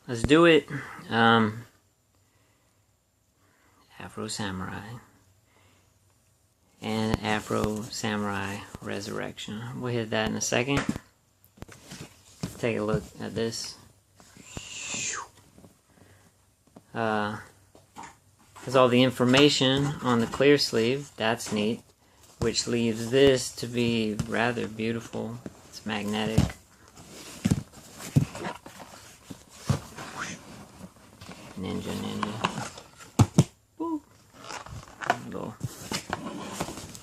Let's do it. Afro Samurai and Afro Samurai Resurrection. We'll hit that in a second. Take a look at this. Has all the information on the clear sleeve. That's neat. Which leaves this to be rather beautiful. It's magnetic. Ninja. Woo.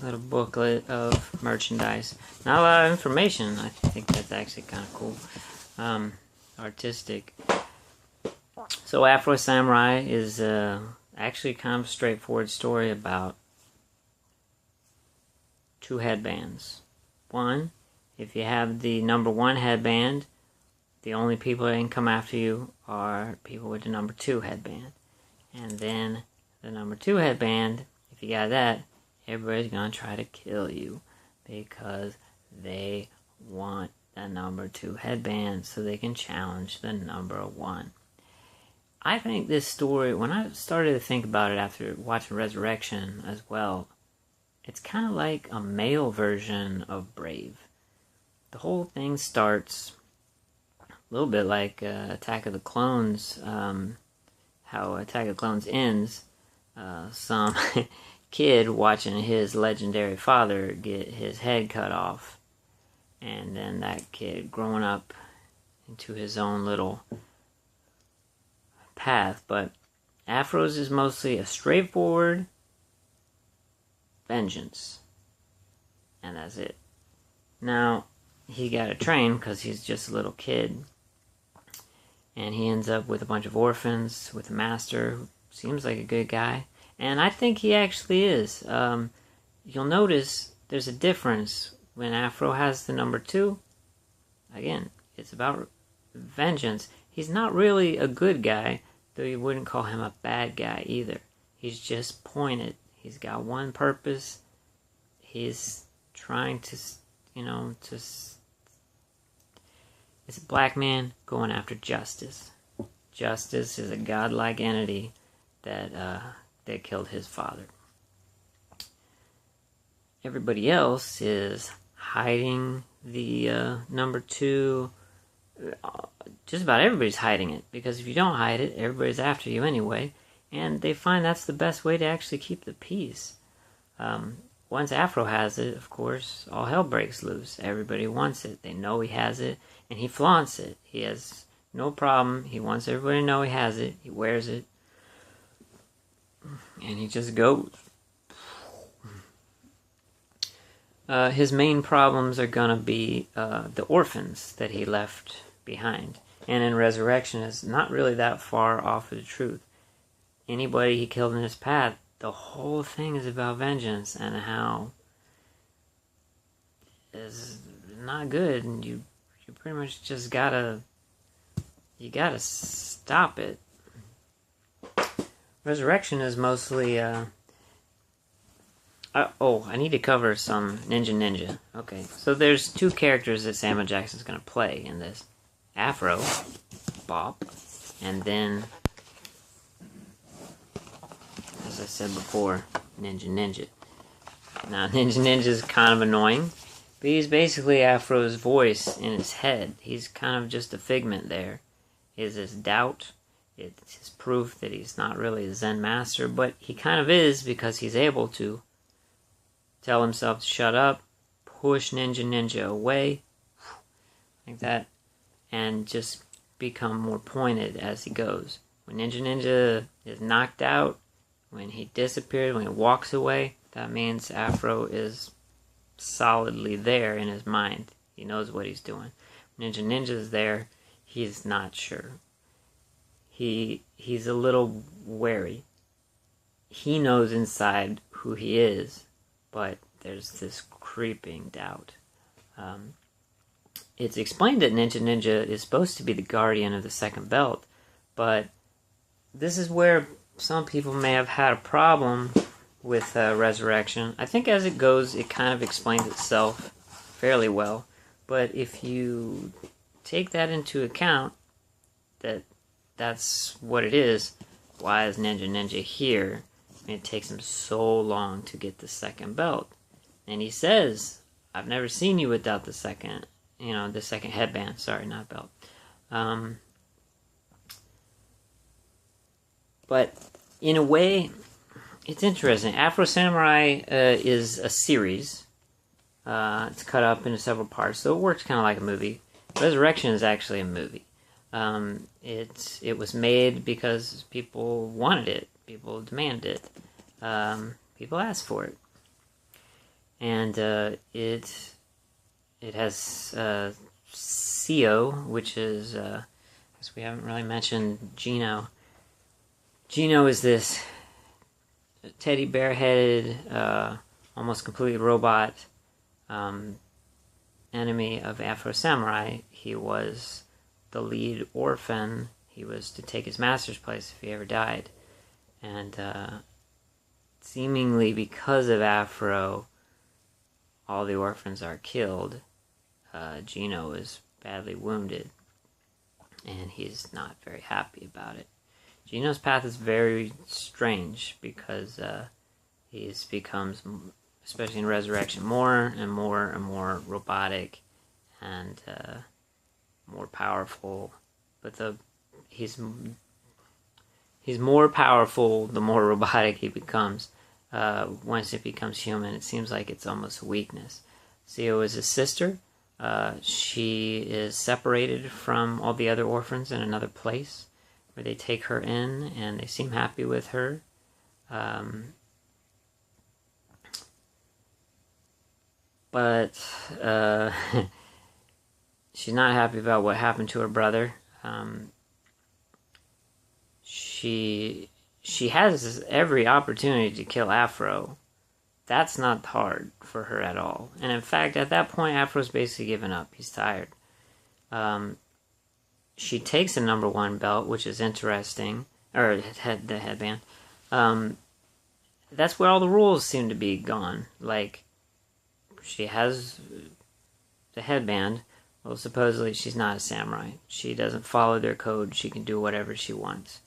Little booklet of merchandise. Not a lot of information. I think that's actually kind of cool. Artistic. So Afro Samurai is actually kind of a straightforward story about two headbands. One, if you have the number 1 headband, the only people that can come after you are people with the number 2 headband. And then the number 2 headband, if you got that, everybody's going to try to kill you because they want the number 2 headband so they can challenge the number 1. I think this story, when I started to think about it after watching Resurrection as well, it's kind of like a male version of Brave. The whole thing starts a little bit like Attack of the Clones, how Attack of the Clones ends. Some kid watching his legendary father get his head cut off, and then that kid growing up into his own little path. But Afro's is mostly a straightforward vengeance, and that's it. Now he got to train because he's just a little kid, and he ends up with a bunch of orphans with a master who seems like a good guy, and I think he actually is. You'll notice there's a difference when Afro has the number 2. Again, it's about vengeance. He's not really a good guy, though you wouldn't call him a bad guy either. He's just pointed. He's got one purpose. He's trying to, it's a black man going after justice. Justice is a godlike entity that killed his father. Everybody else is hiding the number 2. Just about everybody's hiding it, because if you don't hide it, everybody's after you anyway, and they find that's the best way to actually keep the peace. Once Afro has it, of course, all hell breaks loose. Everybody wants it. They know he has it, and he flaunts it. He has no problem. He wants everybody to know he has it. He wears it, and he just goes. His main problems are going to be the orphans that he left behind. And in Resurrection, it's not really that far off of the truth. Anybody he killed in his path, the whole thing is about vengeance and how it's not good, and you pretty much just gotta stop it. Resurrection is mostly I need to cover some Ninja. Okay, so there's 2 characters that Samuel Jackson's gonna play in this. Afro, Bop, and then, as I said before, Ninja. Now, Ninja is kind of annoying, but he's basically Afro's voice in his head. He's kind of just a figment there. Is his doubt. It's his proof that he's not really a Zen master, but he kind of is, because he's able to tell himself to shut up, push Ninja away, like that, and just become more pointed as he goes. When Ninja is knocked out, when he disappears, when he walks away, that means Afro is solidly there in his mind. He knows what he's doing. When Ninja's there, he's not sure. He's a little wary. He knows inside who he is, but there's this creeping doubt. It's explained that Ninja is supposed to be the guardian of the second belt, but this is where some people may have had a problem with Resurrection. I think as it goes, it kind of explains itself fairly well, but if you take that into account, that's what it is. Why is Ninja here? I mean, it takes him so long to get the second belt. And he says, I've never seen you without the second, the second headband. Sorry, not belt. But in a way, it's interesting. Afro Samurai is a series. It's cut up into several parts, so it works kind of like a movie. Resurrection is actually a movie. It was made because people wanted it. People demanded it. People asked for it. And it has CO, which is, as we haven't really mentioned, Gino. Gino is this teddy bear-headed, almost completely robot enemy of Afro Samurai. He was the lead orphan. He was to take his master's place if he ever died. And seemingly because of Afro, all the orphans are killed. Gino is badly wounded, and he's not very happy about it. Gino's path is very strange because he becomes, especially in Resurrection, more and more and more robotic and more powerful. But he's more powerful the more robotic he becomes. Once it becomes human, it seems like it's almost a weakness. Zio is his sister. She is separated from all the other orphans in another place, where they take her in, and they seem happy with her. But she's not happy about what happened to her brother. She has every opportunity to kill Afro. That's not hard for her at all. And in fact, at that point, Afro's basically given up. He's tired. She takes a number 1 belt, which is interesting. Or the headband. That's where all the rules seem to be gone. Like, she has the headband. Well, supposedly she's not a samurai. She doesn't follow their code. She can do whatever she wants.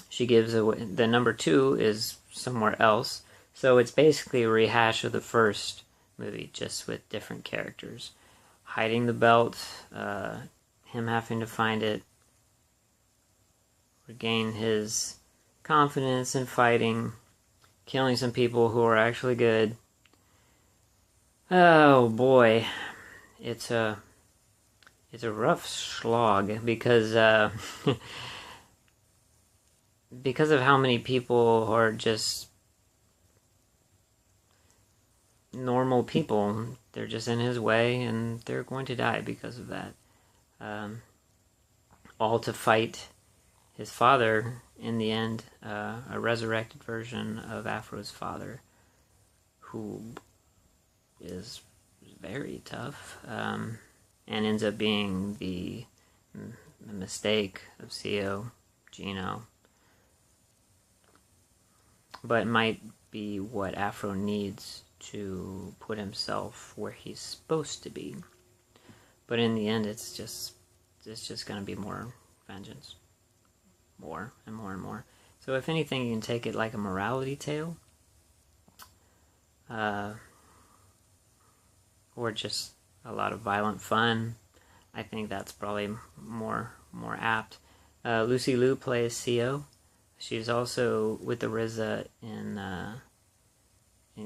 She gives the number 2 is somewhere else. So it's basically a rehash of the first movie, just with different characters. Hiding the belt, him having to find it, regain his confidence in fighting, killing some people who are actually good. Oh boy, it's a rough slog because because of how many people are just normal people. They're just in his way, and they're going to die because of that. All to fight his father in the end, a resurrected version of Afro's father, who is very tough, and ends up being the mistake of Gino. But it might be what Afro needs to put himself where he's supposed to be. But in the end, it's just going to be more vengeance. More and more and more. So if anything, you can take it like a morality tale. Or just a lot of violent fun. I think that's probably more apt. Lucy Liu plays CO. She's also with the RZA in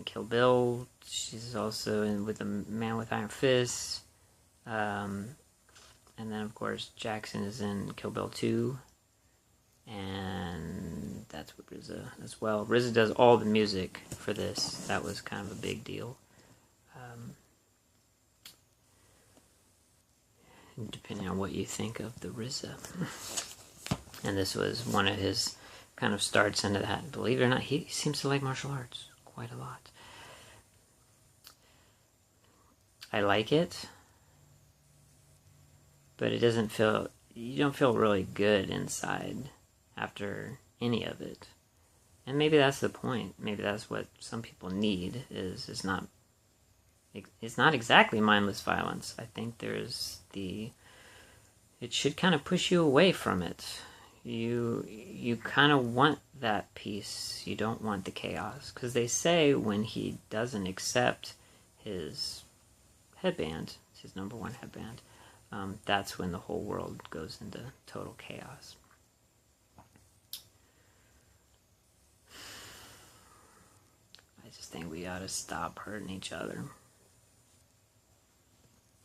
Kill Bill. She's also with the Man with Iron Fists. And then, of course, Jackson is in Kill Bill 2. And that's with RZA as well. RZA does all the music for this. That was kind of a big deal. Depending on what you think of the RZA. And this was one of his kind of starts into that. Believe it or not, he seems to like martial arts quite a lot. I like it, but it doesn't feel, you don't feel really good inside after any of it. And maybe that's the point. Maybe that's what some people need, is it's not exactly mindless violence. I think there's it should kind of push you away from it. You kind of want that peace. You don't want the chaos. Because they say when he doesn't accept his headband, his number one headband, that's when the whole world goes into total chaos. I just think we ought to stop hurting each other.